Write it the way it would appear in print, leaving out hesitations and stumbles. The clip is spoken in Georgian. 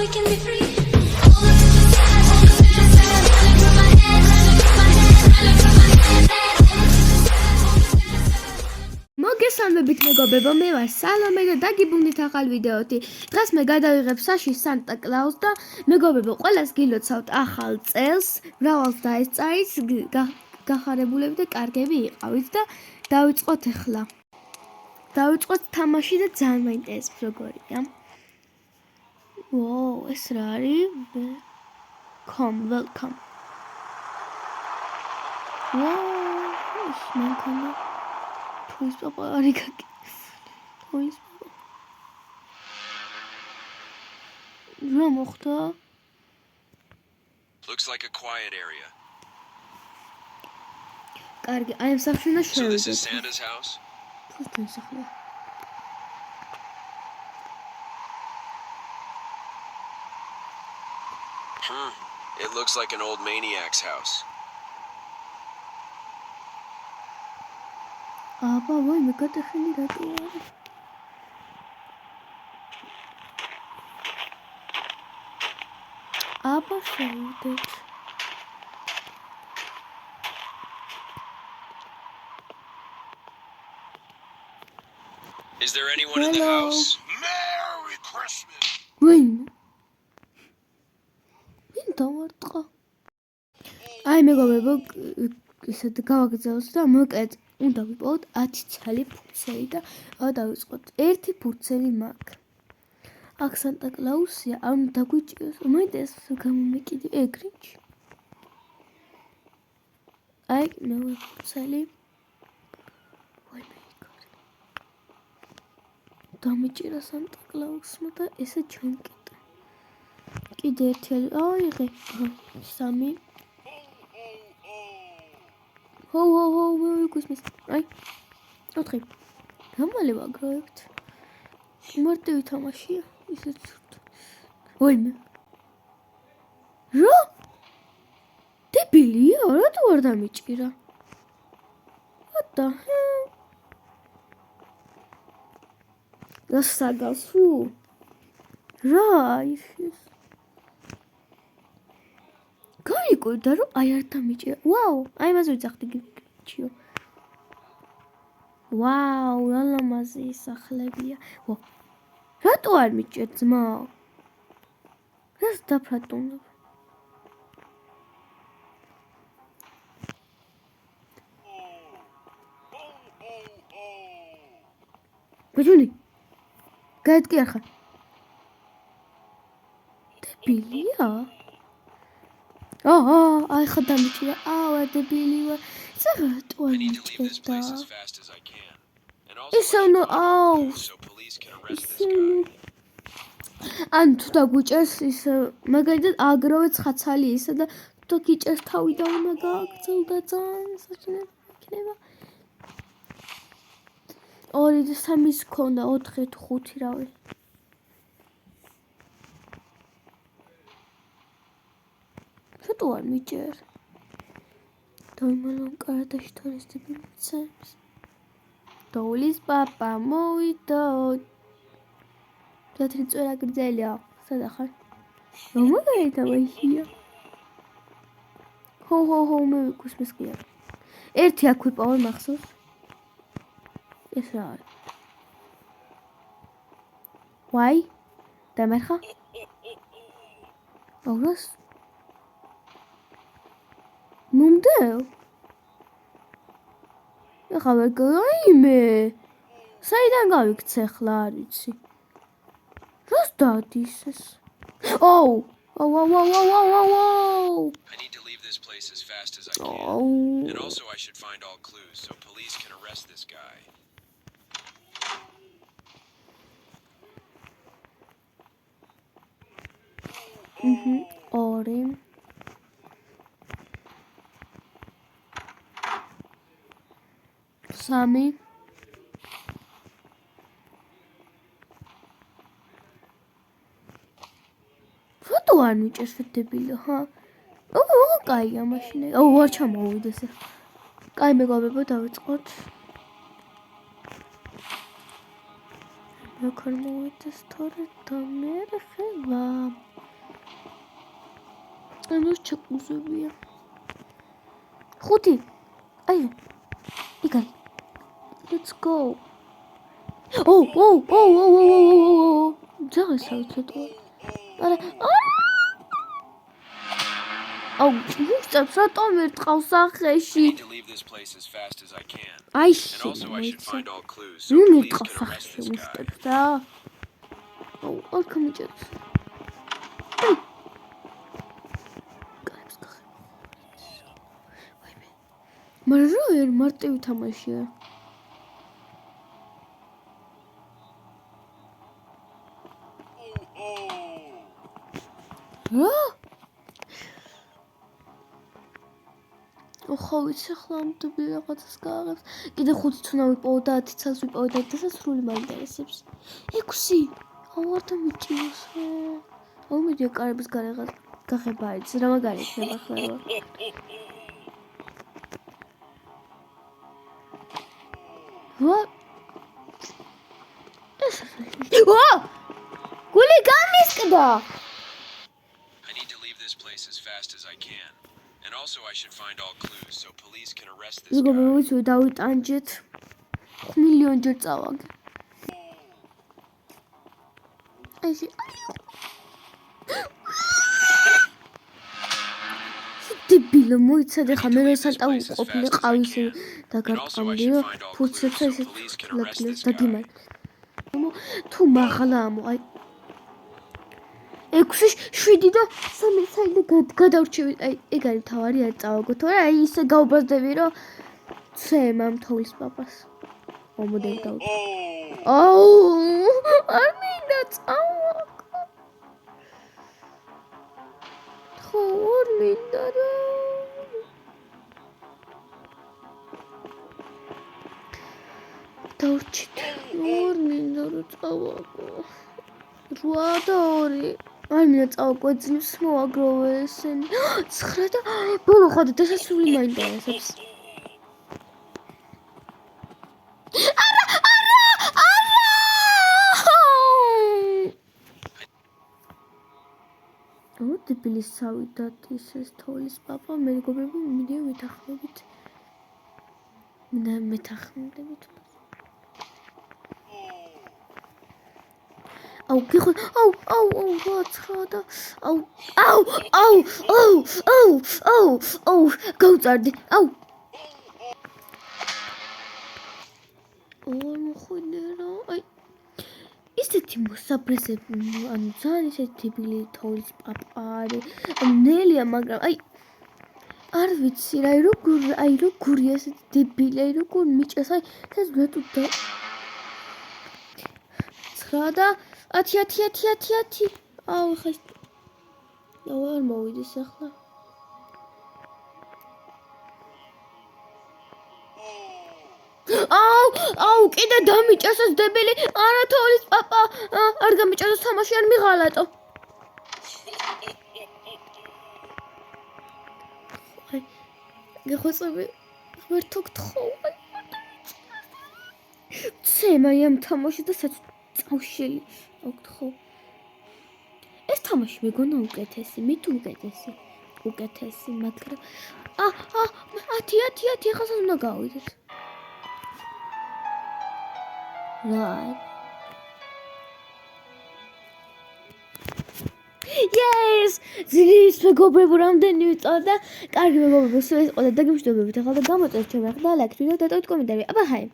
we can be free. All of the sad, all the bad, sad, running through my head, running through my head, running through my head, all the bad, sad. მოგესალმებით მეგობრებო, მე ვარ სალომე და დაგიბრუნდით ახალ ვიდეოთი. დღეს მე გადავიღებ საში სანტა კლაუს და მეგობრებო, ყველას გილოცავთ ახალ წელს, მრავალს დაესწარით, გახარებულები და კარგები იყავით და დავიწყოთ ახლა. დავიწყოთ თამაში და ძალიან მაინტერესებს როგორია. ვოუ, ეს რა არის? welcome. ვოუ, ეს მანქანა Please, Papa, arigaki. Please, Papa. რა მოხდა? Looks like a quiet area. კარგი, აი ამ სახლში უნდა So this is შევიდეთ. Santa's house? თვითონ სახლი. It looks like an old maniac's house. აბა, ვაი, მე გადახელი რატო არის? აბა, შევიდეთ. Is there anyone in the Hello. house? Merry Christmas! ვინ? ვინ დავარტყა? აი მეგობრებო, ისეთ გავაგზავნოთ და მოკეთ უნდა ვიპოვოთ 10 ცალი ფურცელი და დავიწყოთ. ერთი ფურცელი მაქვს. აქ სანტა კლაუსია, არ უნდა დაგვიჭიროს. მაინტერესებს გამომეკიდი ეგრინჩი. აი, მეორე ფურცელი. ვაი მე იქარი. დამიჭირა სანტა კლაუსმა და ესე ჩანკეტა. კიდე ერთი აიღე. სამი. Ho, Merry Christmas. Ay, 4. გამალე ვაგროვებთ. მარტივი თამაშია, ისეთ ცურთ. ვაიმე. რა? დებილია, რატო არ დამიჭირა? What the hell? გასაგავს ვუ? რა ის? გაიგოდა რომ აი არ დამიჭირა. ვაუ, აი მას ვიძახდი გიჩიო. ვაუ, რა ლამაზი სახლებია. ვა. რატო არ მიჭირ ძმა? რას დაფრატუნებ? ბიჭუნი. გაიდგე ახლა. დებილია? აი ხა დამიჭირა. ვარ დებილი ვარ. ზღატო I need to leave this place as fast as I can. And also ისე უნდა so police can arrest this guy. ან თუ დაგვიჭერს ის მაგალითად აგროვე ცხაცალი ისა და თუ გიჭერს თავიდან უნდა გააგრძელდა ძალიან საჭირო იქნება. 2 და 3 ქონდა 4 თუ 5 რავი. რატო არ მიჭერ? დაიმალონ კარადაში თორესტები მიცემს. დოლის პაპა მოვიდა. თეთრი წვერა გრძელია. სადა ხარ? რომაიდა ვაიხია. ჰო მე ვიქუშმის ყია. ერთი აქ ვიპოვე მახსოვს. ეს რა არის? ვაი? დამერხა? აურას? მომდეო? ეხლა ვერ გაიმე. საიდან გავიქცე ახლა არ ვიცი. რას დადის ეს? Oh! I need to leave this place as fast as I can. And also I should find all clues so police can arrest this guy. ორი. სამი. რატო არ მიჭერს დებილი, ხა? კაია მაშინ. არ ჩამოვიდეს. კაი მეგობრებო, დავიწყოთ. Bakalım o testore tam nereye var? ანუ ჩაკუზებია. 5. აი. იგай. Let's go. Oh. ძაღლისავით. არა. აუ, ვიწევს რატომ ერთხავს სახეში? I need to leave this place as fast as I can. აი And also I should შე. find all clues so ნუ police ერთხავს can arrest სახეში this guy. ვიწევს რა. აუ, არ გამიჭერს. მაგრამ რა ер მარტივი თამაშია. რა? ხო ვიცი ახლა ამბობი რაღაცას გააღებს. კიდე 5 თუნა ვიპოვო და 10 წელს ვიპოვო და დასასრული მაინტერესებს. 6. აუ არ დამიჭიროს. აუ მიდია კარების გარეგან გახება არის რა მაგარი იქნება ახლა რა. What? Whoa! გული გამისკდა. I need to leave this place as fast as I can. And also I should find all clues so police can arrest this ზოგადად guy. ვიცი დავიტანჯეთ. 5 მილიონჯერ წავაგე. აი დებილო მოიცადე ხა მე რესანტა უყოფილი ყავისი დაგარტყამდიო ფუცებს ესეთ ლაკნეს დაგიმარ. თუ მაღლა ამო აი 6-7 და 3 საიდე გადავრჩევი აი ეგ არის თავარი არ წავაგო თორე აი ისე გაუბრაზდები რომ ცემამ თოვლის პაპას მომოდენ დაუ აუ არ მინდა წავაგო ხო არ მინდა რა დავრჩით არ მინდა რომ წავაგო 8 და 2 არ მინდა წავაგო ძლივს მოაგროვე ესენი 9 და ბოლო ხოდა დასასრული მაინტერესებს ო დებილის სავიდათ ისეს თოლის პაპა მე მეგობრები მინდა ვეთანხმებით მინდა მეთანხმდებით აუ გიხო აუ რა აუ გაუწარდი აუ მოხუნერა აი ისეთი მოსაბრესები ანუ ძალიან ისეთი დებილი თოლის პაპა არის ნელია მაგრამ აი არ ვიცი რა როგორია ესეთი დებილი აი როგორ მიჭეს აი ეს გეტუდა 9 და 10 აუ ხა არ მოვიდეს ახლა აუ კიდე დამიჭეს ეს დებილი არა თოლის პაპა არ გამიჭეს თამაში არ მიღალატო აი გეხოცები ვერთო გთხოვ ცემა ამ თამაში და წავშელი გთხოვ ეს თამაში მეგონა უკეთესი მე თუ უკეთესი მაგრამ 10 ხაზს უნდა გავიდეთ Right. Yes! ზრის მეგობრებო რამდენი ვიწოდა? კარგი მეგობრებო, ეს იყო და დაგემშვიდობებით ახლა და გამოწერეთ ჩემი ახლა ლაიქი და დატოვეთ კომენტარი. აბა ჰაი.